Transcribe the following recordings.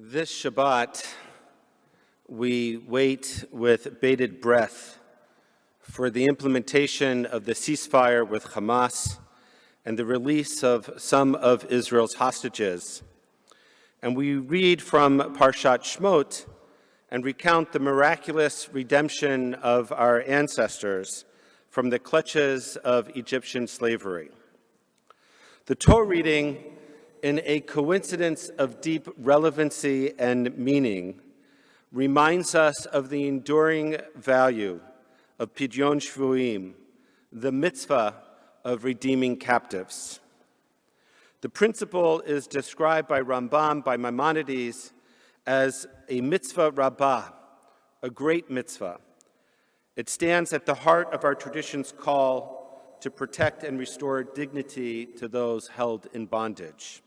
This Shabbat, we wait with bated breath for the implementation of the ceasefire with Hamas and the release of some of Israel's hostages. And we read from Parshat Shmot and recount the miraculous redemption of our ancestors from the clutches of Egyptian slavery. The Torah reading, in a coincidence of deep relevancy and meaning, reminds us of the enduring value of Pidyon Shvuim, the mitzvah of redeeming captives. The principle is described by Rambam, by Maimonides, as a mitzvah rabbah, a great mitzvah. It stands at the heart of our tradition's call to protect and restore dignity to those held in bondage.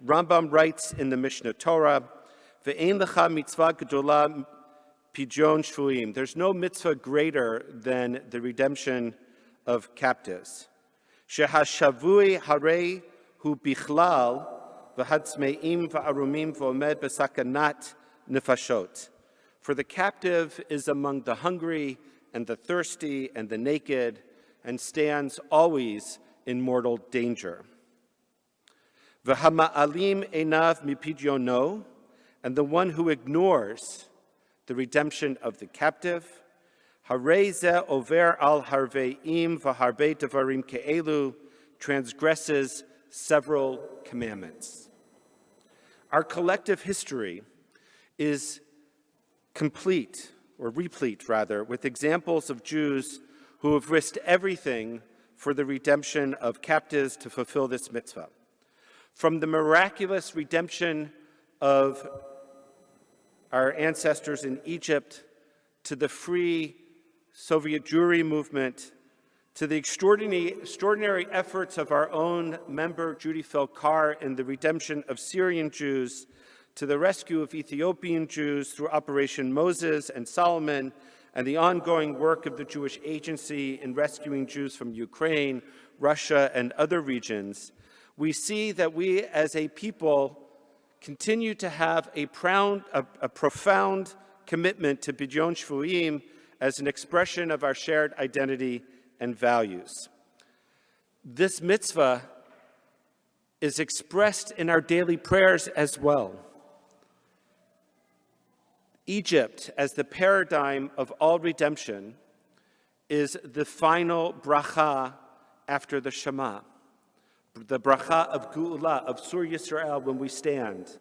Rambam writes in the Mishnah Torah, "Ve'ein lecha mitzvah gedola pidyon shvuim." There's no mitzvah greater than the redemption of captives. Shehashavui harei hu bichlal v'hatzmeim v'arumim v'omed b'sakanat nefashot. For the captive is among the hungry and the thirsty and the naked, and stands always in mortal danger. V'hama'alim einav mipidyono, and the one who ignores the redemption of the captive, harei ze over al harveim v'harvei devarim ke'elu, transgresses several commandments. Our collective history is complete, or replete rather, with examples of Jews who have risked everything for the redemption of captives to fulfill this mitzvah. From the miraculous redemption of our ancestors in Egypt, to the free Soviet Jewry movement, to the extraordinary efforts of our own member Judy Felkar in the redemption of Syrian Jews, to the rescue of Ethiopian Jews through Operation Moses and Solomon, and the ongoing work of the Jewish Agency in rescuing Jews from Ukraine, Russia, and other regions, we see that we as a people continue to have a profound commitment to Pidyon Shvuim as an expression of our shared identity and values. This mitzvah is expressed in our daily prayers as well. Egypt, as the paradigm of all redemption, is the final bracha after the Shema, the bracha of Geula, of Sur Yisrael, when we stand.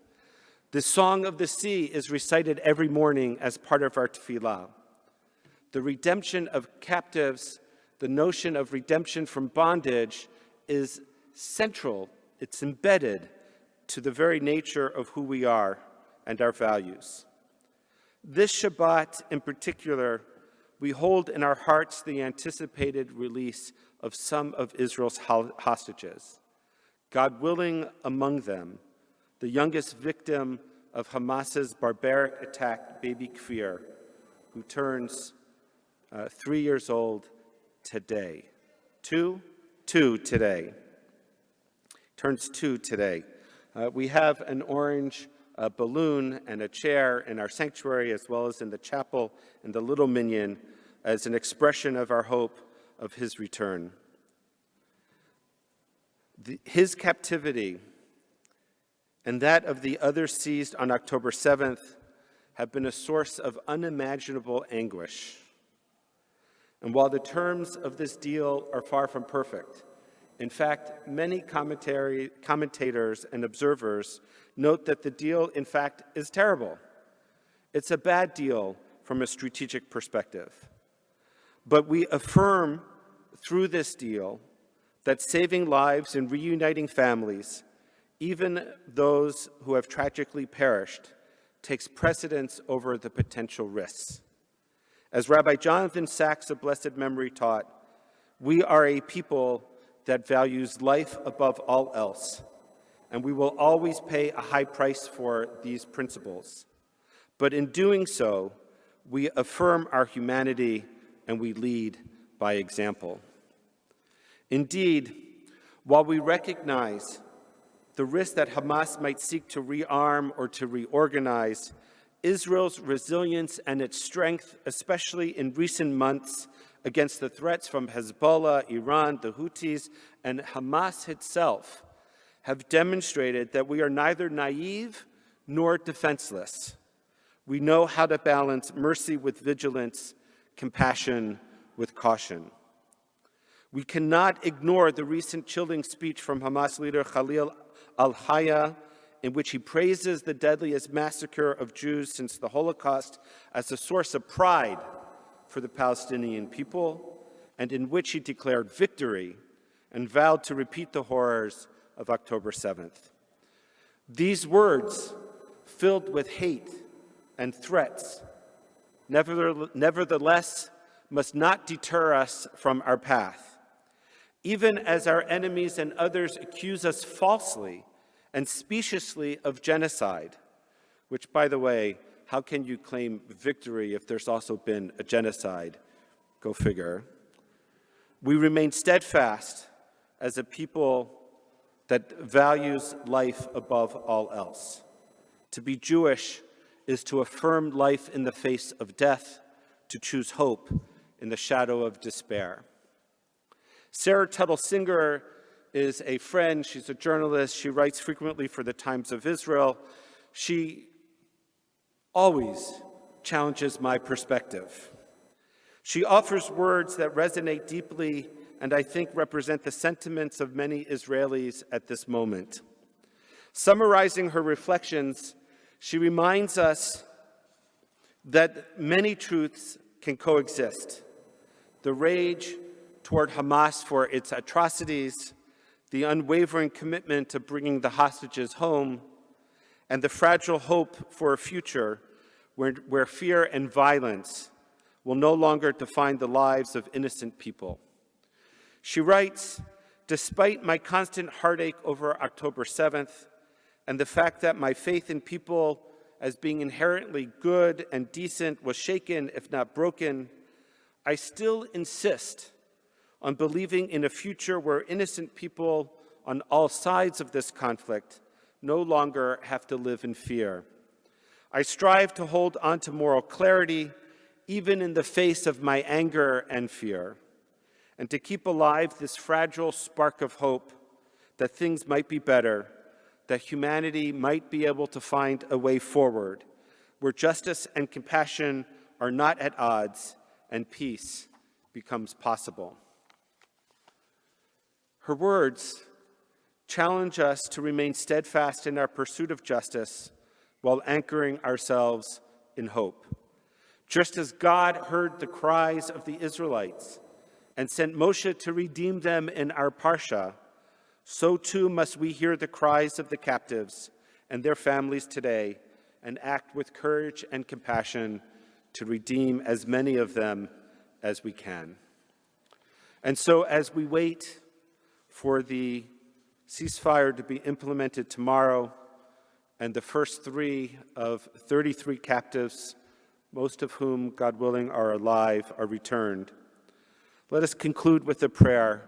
The Song of the Sea is recited every morning as part of our tefillah. The redemption of captives, the notion of redemption from bondage, is central, it's embedded to the very nature of who we are and our values. This Shabbat in particular, we hold in our hearts the anticipated release of some of Israel's hostages. God willing, among them, the youngest victim of Hamas's barbaric attack, baby Kfir, who turns 3 years old today. Two today. Turns 2 today. We have an orange balloon and a chair in our sanctuary, as well as in the chapel and the little minyan, as an expression of our hope of his return. His captivity and that of the others seized on October 7th have been a source of unimaginable anguish. And while the terms of this deal are far from perfect, in fact, many commentators and observers note that the deal, in fact, is terrible. It's a bad deal from a strategic perspective. But we affirm through this deal that saving lives and reuniting families, even those who have tragically perished, takes precedence over the potential risks. As Rabbi Jonathan Sachs of blessed memory taught, we are a people that values life above all else, and we will always pay a high price for these principles. But in doing so, we affirm our humanity and we lead by example. Indeed, while we recognize the risk that Hamas might seek to rearm or to reorganize, Israel's resilience and its strength, especially in recent months against the threats from Hezbollah, Iran, the Houthis, and Hamas itself, have demonstrated that we are neither naive nor defenseless. We know how to balance mercy with vigilance, compassion with caution. We cannot ignore the recent chilling speech from Hamas leader Khalil al-Hayya, in which he praises the deadliest massacre of Jews since the Holocaust as a source of pride for the Palestinian people, and in which he declared victory and vowed to repeat the horrors of October 7th. These words, filled with hate and threats, nevertheless must not deter us from our path. Even as our enemies and others accuse us falsely and speciously of genocide, which, by the way, how can you claim victory if there's also been a genocide? Go figure. We remain steadfast as a people that values life above all else. To be Jewish is to affirm life in the face of death, to choose hope in the shadow of despair. Sarah Tuttle Singer is a friend. She's a journalist. She writes frequently for the Times of Israel. She always challenges my perspective. She offers words that resonate deeply and I think represent the sentiments of many Israelis at this moment. Summarizing her reflections, she reminds us that many truths can coexist. The rage toward Hamas for its atrocities, the unwavering commitment to bringing the hostages home, and the fragile hope for a future where fear and violence will no longer define the lives of innocent people. She writes, despite my constant heartache over October 7th and the fact that my faith in people as being inherently good and decent was shaken, if not broken, I still insist on believing in a future where innocent people on all sides of this conflict no longer have to live in fear. I strive to hold on to moral clarity, even in the face of my anger and fear, and to keep alive this fragile spark of hope that things might be better, that humanity might be able to find a way forward, where justice and compassion are not at odds and peace becomes possible. Her words challenge us to remain steadfast in our pursuit of justice while anchoring ourselves in hope. Just as God heard the cries of the Israelites and sent Moshe to redeem them in our Parsha, so too must we hear the cries of the captives and their families today and act with courage and compassion to redeem as many of them as we can. And so as we wait for the ceasefire to be implemented tomorrow, and the first 3 of 33 captives, most of whom, God willing, are alive, are returned, let us conclude with a prayer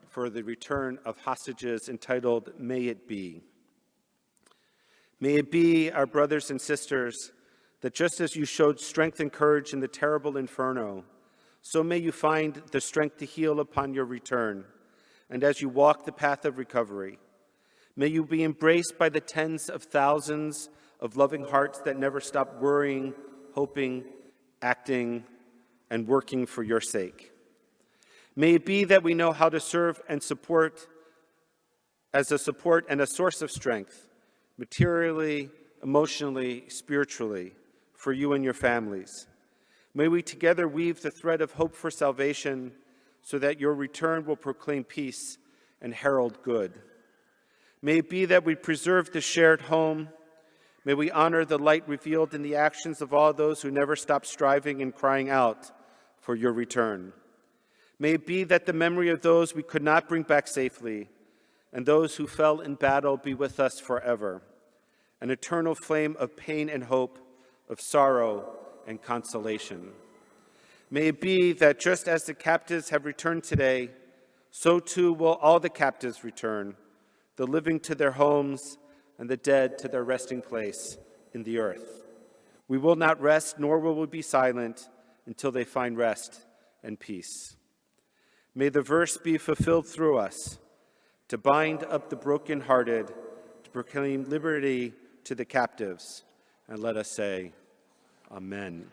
for the return of hostages entitled, May It Be. May it be, our brothers and sisters, that just as you showed strength and courage in the terrible inferno, so may you find the strength to heal upon your return. And as you walk the path of recovery, may you be embraced by the tens of thousands of loving hearts that never stop worrying, hoping, acting, and working for your sake. May it be that we know how to serve and support as a support and a source of strength, materially, emotionally, spiritually, for you and your families. May we together weave the thread of hope for salvation so that your return will proclaim peace and herald good. May it be that we preserve the shared home. May we honor the light revealed in the actions of all those who never stop striving and crying out for your return. May it be that the memory of those we could not bring back safely and those who fell in battle be with us forever, an eternal flame of pain and hope, of sorrow and consolation. May it be that just as the captives have returned today, so too will all the captives return, the living to their homes, and the dead to their resting place in the earth. We will not rest, nor will we be silent until they find rest and peace. May the verse be fulfilled through us, to bind up the brokenhearted, to proclaim liberty to the captives. And let us say, Amen.